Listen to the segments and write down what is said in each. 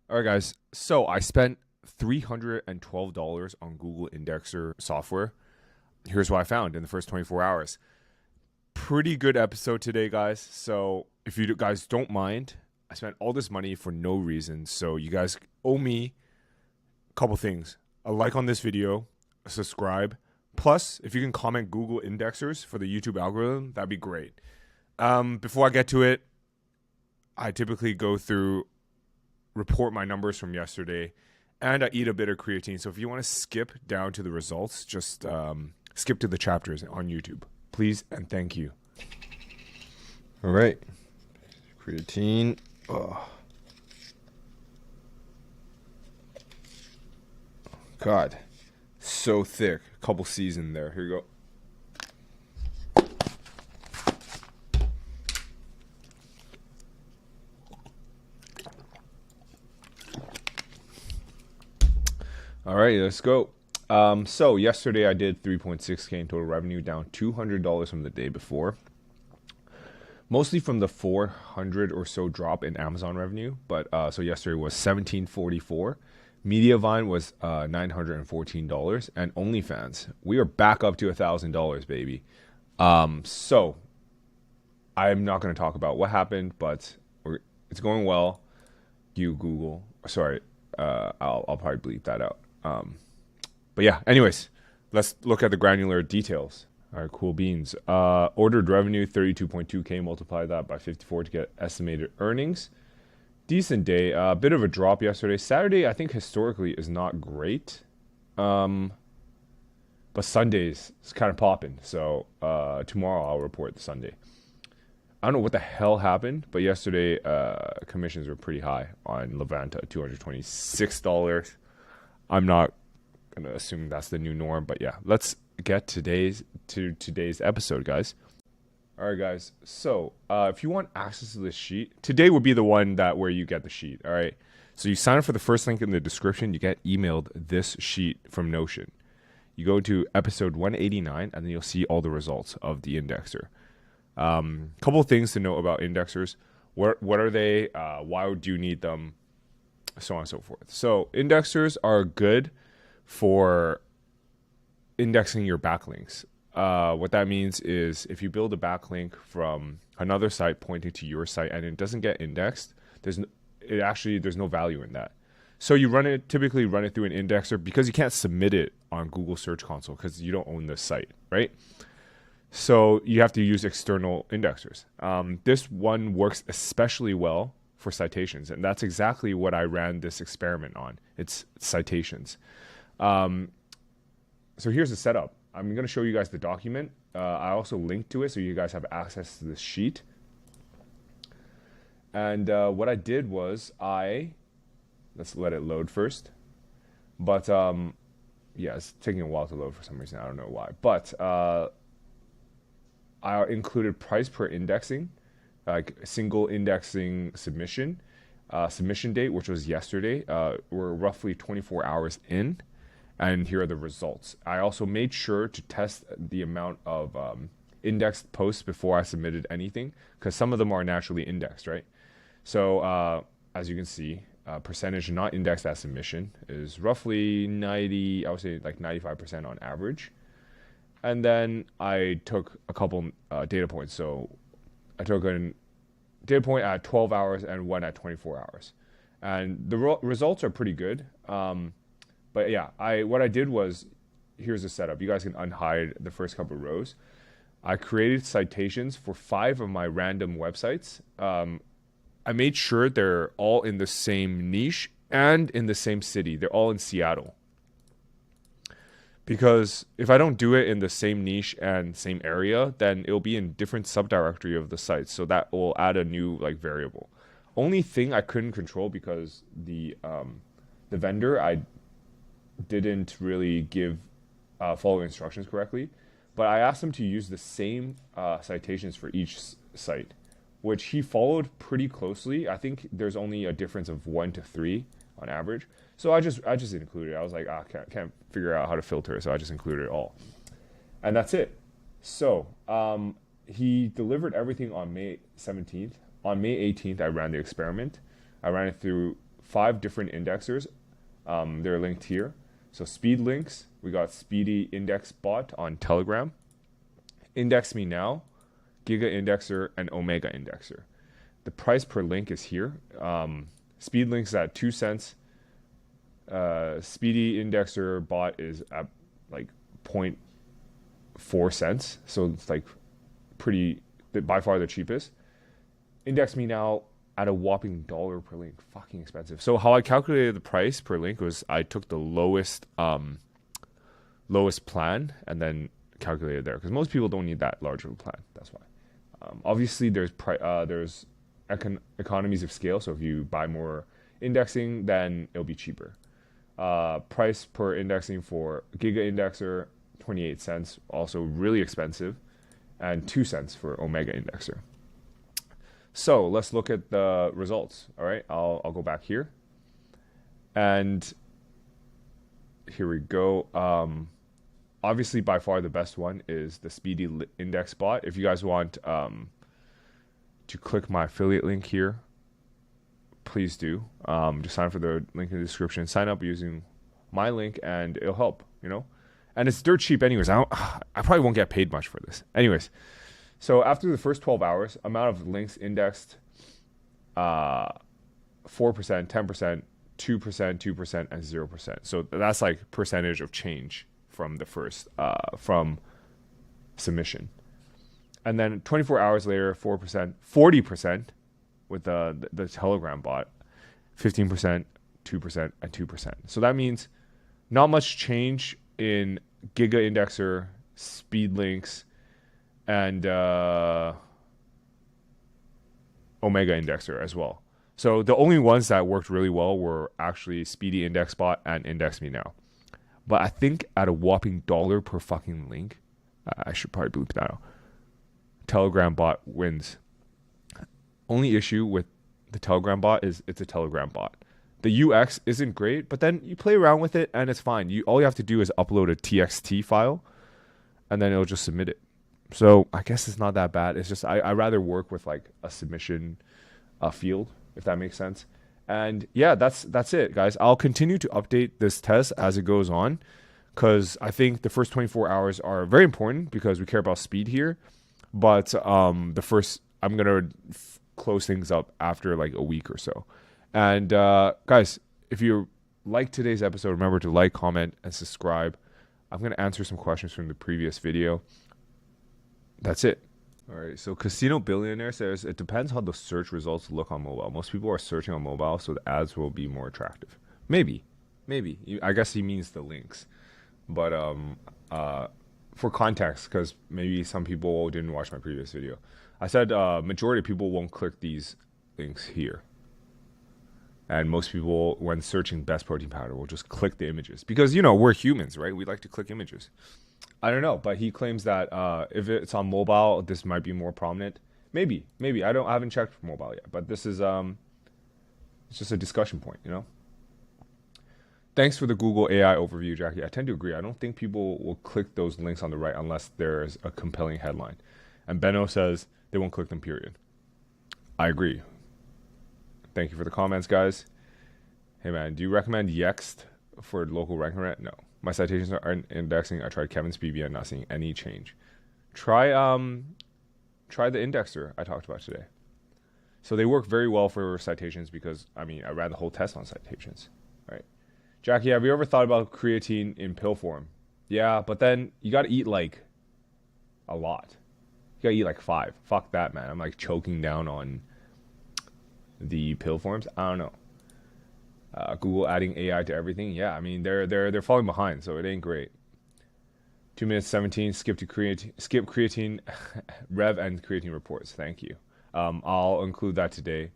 All right, guys. So I spent $312 on Google Indexer software. Here's what I found in the first 24 hours. Pretty good episode today, guys. So if you guys don't mind, I spent all this money for no reason. So you guys owe me a couple things. A like on this video, a subscribe. Plus, if you can comment Google Indexers for the YouTube algorithm, that'd be great. Before I get to it, I typically go through report my numbers from yesterday, and I eat a bit of creatine. So if you want to skip down to the results, just skip to the chapters on YouTube, please and thank you. All right, creatine. Oh. God, so thick. A couple C's in there. Here you go. All right, let's go. So yesterday I did 3.6K in total revenue, down $200 from the day before. Mostly from the 400 or so drop in Amazon revenue. But so yesterday was 1744. Mediavine was $914, and OnlyFans, we are back up to $1,000, baby. So I'm not going to talk about what happened, but it's going well. You Google, sorry, I'll probably bleep that out. But yeah, anyways, let's look at the granular details. All right, cool beans. Ordered revenue 32.2K, multiply that by 54 to get estimated earnings. Decent day. A bit of a drop yesterday. Saturday, I think historically is not great. But Sundays is kind of popping. So tomorrow I'll report the Sunday. I don't know what the hell happened, but yesterday commissions were pretty high on Levanta, $226. I'm not gonna assume that's the new norm, but yeah, let's get today's episode, guys. All right, guys. So if you want access to this sheet, today would be the one where you get the sheet. All right. So you sign up for the first link in the description. You get emailed this sheet from Notion. You go to episode 189, and then you'll see all the results of the indexer. Couple of things to know about indexers. What are they? Why do you need them? So on and so forth. So indexers are good for indexing your backlinks. What that means is if you build a backlink from another site pointing to your site and it doesn't get indexed, there's no value in that. So you typically run it through an indexer because you can't submit it on Google Search Console because you don't own the site, right? So you have to use external indexers. This one works especially well for citations, and that's exactly what I ran this experiment on. It's citations. So here's the setup. I'm going to show you guys the document. I also linked to it so you guys have access to this sheet. And what I did was let's let it load first. But yeah, it's taking a while to load for some reason. I don't know why. But I included price per indexing, like single indexing submission. Submission date, which was yesterday. We're roughly 24 hours in. And here are the results. I also made sure to test the amount of indexed posts before I submitted anything, because some of them are naturally indexed, right? So as you can see, percentage not indexed at submission is roughly 90, I would say like 95% on average. And then I took a couple data points. So I took a data point at 12 hours and one at 24 hours. And the results are pretty good. But yeah, what I did was, here's the setup. You guys can unhide the first couple of rows. I created citations for 5 of my random websites. I made sure they're all in the same niche and in the same city. They're all in Seattle. Because if I don't do it in the same niche and same area, then it'll be in different subdirectory of the site. So that will add a new variable. Only thing I couldn't control because the vendor, I didn't really follow instructions correctly, but I asked him to use the same citations for each site, which he followed pretty closely. I think there's only a difference of 1 to 3 on average. So I just included it. I was like, can't figure out how to filter it, so I just included it all, and that's it. So he delivered everything on May 17th. On May 18th, I ran the experiment. I ran it through 5 different indexers. They're linked here. So speed links, we got Speedy Index Bot on Telegram, Index Me Now, Giga Indexer, and Omega Indexer. The price per link is here. Speed links at 2 cents. Speedy Indexer Bot is at like 0.4 cents. So it's like pretty, by far the cheapest. Index Me Now at a whopping $1 per link. Fucking expensive. So how I calculated the price per link was I took the lowest plan and then calculated there, because most people don't need that large of a plan. That's why. Obviously, there's economies of scale. So if you buy more indexing, then it'll be cheaper. Price per indexing for Giga Indexer, 28 cents, also really expensive, and 2 cents for Omega Indexer. So let's look at the results. All right, I'll go back here, and here we go. Obviously, by far the best one is the Speedy Index Bot. If you guys want to click my affiliate link here, please do. Just sign up for the link in the description. Sign up using my link, and it'll help. And it's dirt cheap, anyways. I probably won't get paid much for this, anyways. So after the first 12 hours, amount of links indexed, 4%, 10%, 2%, 2%, and 0%. So that's like percentage of change from the first, from submission. And then 24 hours later, 4%, 40% with the Telegram bot, 15%, 2%, and 2%. So that means not much change in Giga Indexer, Speed Links, and Omega Indexer as well. So the only ones that worked really well were actually Speedy Index Bot and Index Me Now. But I think at a whopping $1 per fucking link, I should probably bleep that out, Telegram bot wins. Only issue with the Telegram bot is it's a Telegram bot. The UX isn't great, but then you play around with it and it's fine. All you have to do is upload a TXT file, and then it'll just submit it. So I guess it's not that bad. It's just I rather work with like a submission field, if that makes sense. And yeah, that's it, guys. I'll continue to update this test as it goes on, because I think the first 24 hours are very important because we care about speed here. But I'm gonna close things up after like a week or so. And guys, if you like today's episode, remember to like, comment, and subscribe. I'm gonna answer some questions from the previous video. That's it. All right, so Casino Billionaire says, it depends how the search results look on mobile. Most people are searching on mobile, so the ads will be more attractive. Maybe. I guess he means the links. But for context, because maybe some people didn't watch my previous video, I said majority of people won't click these links here. And most people, when searching best protein powder, will just click the images. Because, we're humans, right? We like to click images. I don't know, but he claims that if it's on mobile, this might be more prominent. Maybe. I haven't checked for mobile yet, but this is it's just a discussion point, Thanks for the Google AI overview, Jackie. I tend to agree. I don't think people will click those links on the right unless there's a compelling headline. And Benno says they won't click them, period. I agree. Thank you for the comments, guys. Hey, man, do you recommend Yext for local ranking rent? No. My citations aren't indexing. I tried Kevin's BBN, not seeing any change. Try the indexer I talked about today. So they work very well for citations because, I ran the whole test on citations. All right. Jackie, have you ever thought about creatine in pill form? Yeah, but then you got to eat like a lot. You got to eat like 5. Fuck that, man. I'm like choking down on the pill forms. I don't know. Google adding AI to everything. Yeah, they're falling behind, so it ain't great. 2 minutes 17. Skip creatine, Rev and creatine reports. Thank you. I'll include that today.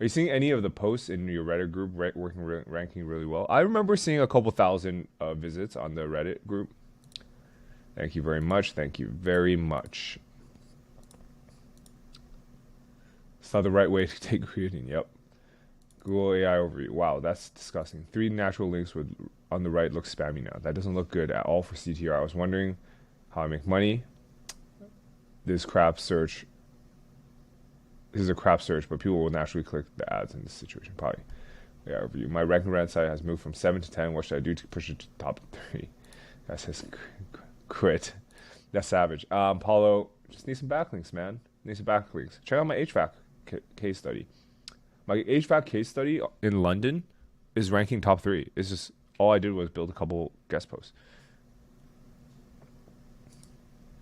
Are you seeing any of the posts in your Reddit group ranking really well? I remember seeing a couple thousand visits on the Reddit group. Thank you very much. Thank you very much. It's not the right way to take creatine. Yep. Google AI overview. Wow, that's disgusting. 3 natural links on the right look spammy now. That doesn't look good at all for CTR. I was wondering how I make money. This is a crap search, but people will naturally click the ads in this situation, probably. Yeah, review. My ranking red site has moved from 7 to 10. What should I do to push it to top 3? That says quit. That's savage. Paulo, just need some backlinks, man. Need some backlinks. Check out my HVAC case study. My HVAC case study in London is ranking top 3. It's just all I did was build a couple guest posts.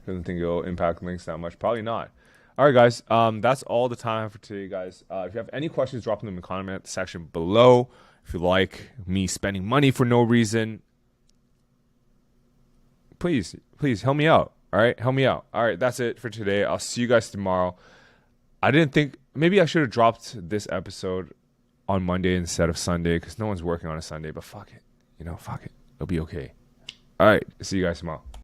Doesn't think it'll impact links that much. Probably not. All right, guys. That's all the time I have for today, guys. If you have any questions, drop them in the comment section below. If you like me spending money for no reason, please help me out. All right, help me out. All right, that's it for today. I'll see you guys tomorrow. I didn't think maybe I should have dropped this episode on Monday instead of Sunday because no one's working on a Sunday. But fuck it, fuck it. It'll be okay. All right, see you guys tomorrow.